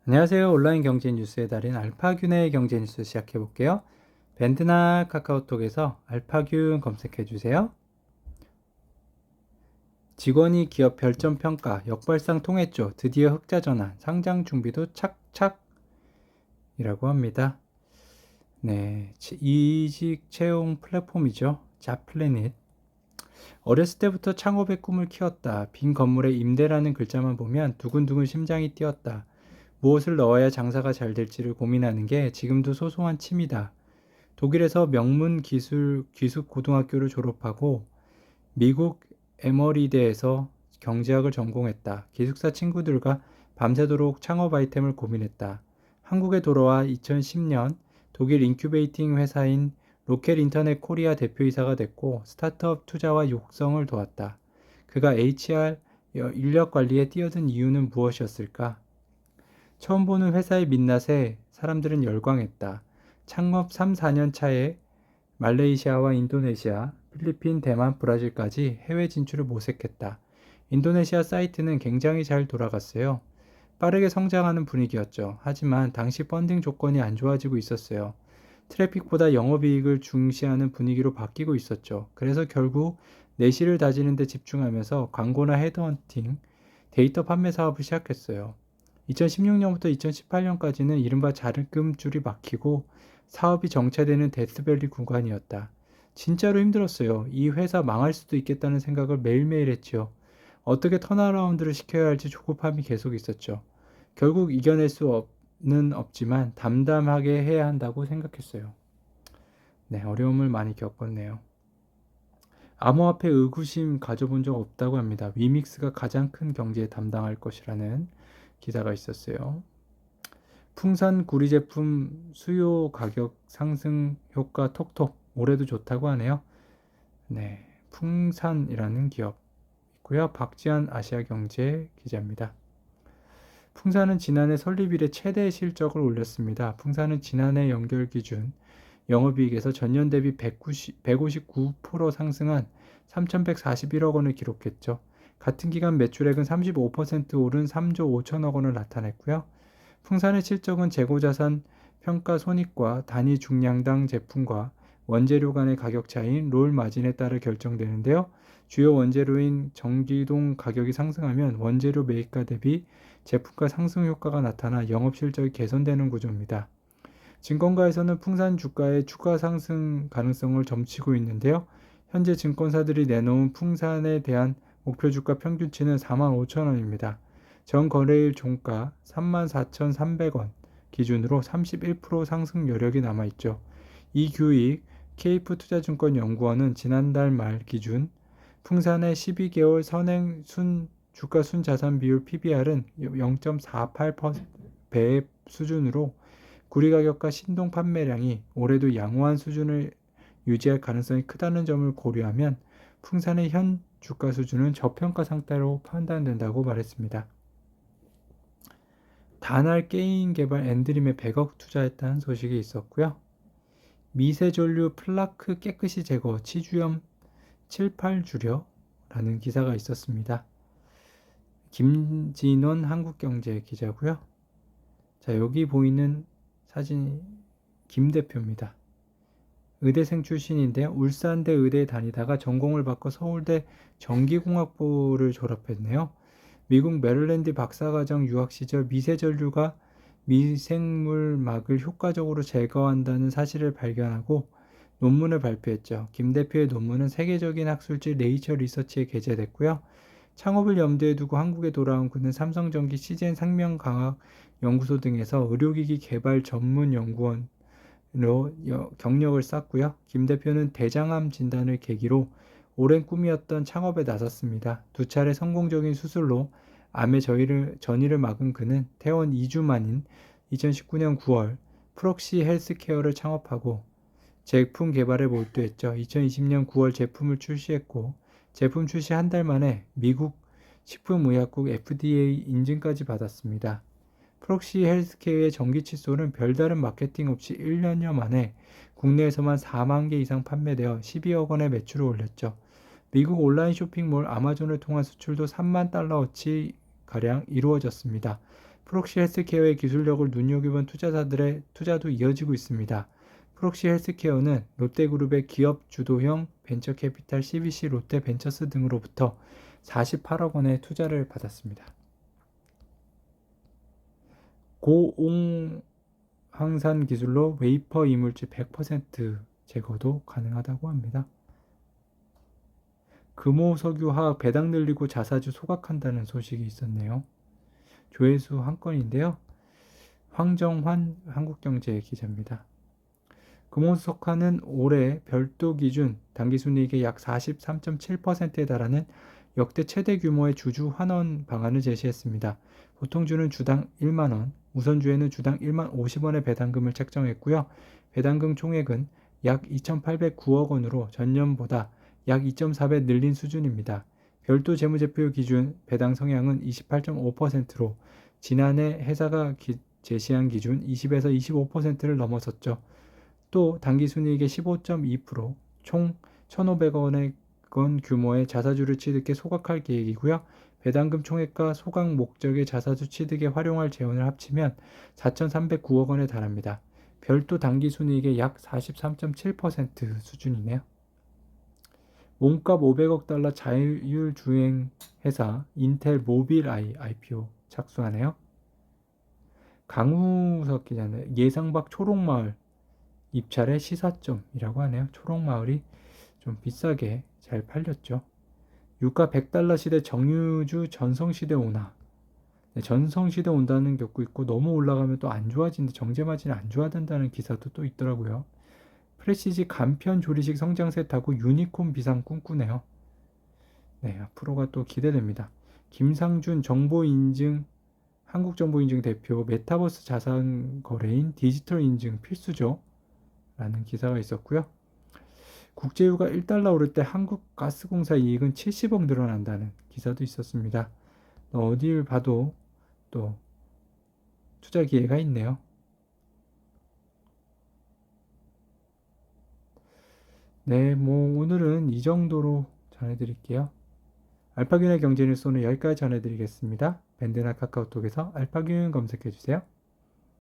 안녕하세요. 온라인 경제 뉴스의 달인 알파균의 경제 뉴스 시작해 볼게요. 밴드나 카카오톡에서 알파균 검색해 주세요. 직원이 기업 별점 평가 역발상 통했죠. 드디어 흑자 전환, 상장 준비도 착착이라고 합니다. 네, 이직 채용 플랫폼이죠. 잡플래닛. 어렸을 때부터 창업의 꿈을 키웠다. 빈 건물에 임대라는 글자만 보면 두근두근 심장이 뛰었다. 무엇을 넣어야 장사가 잘 될지를 고민하는 게 지금도 소소한 취미다. 독일에서 명문 기숙 고등학교를 졸업하고 미국 에머리대에서 경제학을 전공했다. 기숙사 친구들과 밤새도록 창업 아이템을 고민했다. 한국에 돌아와 2010년 독일 인큐베이팅 회사인 로켓 인터넷 코리아 대표이사가 됐고 스타트업 투자와 육성을 도왔다. 그가 HR 인력 관리에 뛰어든 이유는 무엇이었을까? 처음 보는 회사의 민낯에 사람들은 열광했다. 창업 3, 4년 차에 말레이시아와 인도네시아, 필리핀, 대만, 브라질까지 해외 진출을 모색했다. 인도네시아 사이트는 굉장히 잘 돌아갔어요. 빠르게 성장하는 분위기였죠. 하지만 당시 펀딩 조건이 안 좋아지고 있었어요. 트래픽보다 영업이익을 중시하는 분위기로 바뀌고 있었죠. 그래서 결국 내실을 다지는 데 집중하면서 광고나 헤드헌팅, 데이터 판매 사업을 시작했어요. 2016년부터 2018년까지는 이른바 자금줄이 막히고 사업이 정체되는 데스밸리 구간이었다. 진짜로 힘들었어요. 이 회사 망할 수도 있겠다는 생각을 매일매일 했지요. 어떻게 턴어라운드를 시켜야 할지 조급함이 계속 있었죠. 결국 이겨낼 수는 없지만 담담하게 해야 한다고 생각했어요. 네, 어려움을 많이 겪었네요. 암호화폐 의구심 가져본 적 없다고 합니다. 위믹스가 가장 큰 경제에 담당할 것이라는 기사가 있었어요. 풍산 구리 제품 수요 가격 상승 효과 톡톡 올해도 좋다고 하네요. 네, 풍산이라는 기업 있고요. 박지한 아시아경제 기자입니다. 풍산은 지난해 설립 이래 최대 실적을 올렸습니다. 풍산은 지난해 연결 기준 영업이익에서 전년 대비 159% 상승한 3,141억 원을 기록했죠. 같은 기간 매출액은 35% 오른 3조 5천억 원을 나타냈고요. 풍산의 실적은 재고자산 평가 손익과 단위 중량당 제품과 원재료 간의 가격 차이인 롤 마진에 따라 결정되는데요. 주요 원재료인 전기동 가격이 상승하면 원재료 매입가 대비 제품가 상승 효과가 나타나 영업 실적이 개선되는 구조입니다. 증권가에서는 풍산 주가의 추가 상승 가능성을 점치고 있는데요. 현재 증권사들이 내놓은 풍산에 대한 목표 주가 평균치는 45,000원입니다. 전 거래일 종가 34,300원 기준으로 31% 상승 여력이 남아있죠. 이규익 케이프투자증권연구원은 지난달 말 기준 풍산의 12개월 선행 주가 순자산 비율 PBR은 0.48배 수준으로 구리 가격과 신동 판매량이 올해도 양호한 수준을 유지할 가능성이 크다는 점을 고려하면 풍산의 현 주가 수준은 저평가 상태로 판단된다고 말했습니다. 다날 게임 개발 엔드림에 100억 투자했다는 소식이 있었고요. 미세전류 플라크 깨끗이 제거, 치주염 7, 8주려 라는 기사가 있었습니다. 김진원 한국경제 기자고요. 자, 여기 보이는 사진이 김 대표입니다. 의대생 출신인데요. 울산대 의대에 다니다가 전공을 바꿔 서울대 전기공학부를 졸업했네요. 미국 메릴랜드 박사과정 유학 시절 미세전류가 미생물막을 효과적으로 제거한다는 사실을 발견하고 논문을 발표했죠. 김 대표의 논문은 세계적인 학술지 네이처 리서치에 게재됐고요. 창업을 염두에 두고 한국에 돌아온 그는 삼성전기 시젠 상명과학 연구소 등에서 의료기기 개발 전문 연구원으로 경력을 쌓고요. 김 대표는 대장암 진단을 계기로 오랜 꿈이었던 창업에 나섰습니다. 두 차례 성공적인 수술로 암의 전이를 막은 그는 퇴원 2주 만인 2019년 9월 프록시 헬스케어를 창업하고 제품 개발에 몰두했죠. 2020년 9월 제품을 출시했고 제품 출시 한 달 만에 미국 식품의약국 FDA 인증까지 받았습니다. 프록시 헬스케어의 전기 칫솔은 별다른 마케팅 없이 1년여 만에 국내에서만 4만 개 이상 판매되어 12억 원의 매출을 올렸죠. 미국 온라인 쇼핑몰 아마존을 통한 수출도 3만 달러어치 가량 이루어졌습니다. 프록시 헬스케어의 기술력을 눈여겨본 투자자들의 투자도 이어지고 있습니다. 프록시 헬스케어는 롯데그룹의 기업 주도형 벤처캐피탈 CBC 롯데벤처스 등으로부터 48억 원의 투자를 받았습니다. 고옹항산 기술로 웨이퍼 이물질 100% 제거도 가능하다고 합니다. 금호석유화학 배당 늘리고 자사주 소각한다는 소식이 있었네요. 조회수 한 건인데요. 황정환 한국경제 기자입니다. 금호석화는 올해 별도 기준 당기순이익의 약 43.7%에 달하는 역대 최대 규모의 주주 환원 방안을 제시했습니다. 보통주는 주당 1만원, 우선주에는 주당 1만 50원의 배당금을 책정했고요. 배당금 총액은 약 2,809억 원으로 전년보다 약 2.4배 늘린 수준입니다. 별도 재무제표 기준 배당 성향은 28.5%로 지난해 회사가 제시한 기준 20에서 25%를 넘어섰죠. 또 당기순이익의 15.2%, 총 1,500원의 규모의 자사주를 취득해 소각할 계획이고요. 배당금 총액과 소각 목적의 자사주 취득에 활용할 재원을 합치면 4,309억 원에 달합니다. 별도 당기순이익의 약 43.7% 수준이네요. 몸값 500억 달러 자율주행 회사 인텔 모빌아이 IPO 착수하네요. 강우석 기자는 예상 밖 초록마을 입찰의 시사점이라고 하네요. 초록마을이 좀 비싸게 잘 팔렸죠. 유가 100달러 시대 정유주 전성시대 오나. 네, 전성시대 온다는 겪고 있고 너무 올라가면 또 안 좋아진다. 정제마진이 안 좋아진다는 기사도 또 있더라고요. 프레시지 간편 조리식 성장세 타고 유니콘 비상 꿈꾸네요. 네, 앞으로가 또 기대됩니다. 김상준 정보인증 한국정보인증 대표 메타버스 자산 거래인 디지털 인증 필수죠. 라는 기사가 있었고요. 국제유가 1달러 오를 때 한국가스공사 이익은 70억 늘어난다는 기사도 있었습니다. 어딜 봐도 또 투자 기회가 있네요. 네, 오늘은 이 정도로 전해드릴게요. 알파균의 경제뉴스 오늘 여기까지 전해드리겠습니다. 밴드나 카카오톡에서 알파균 검색해주세요.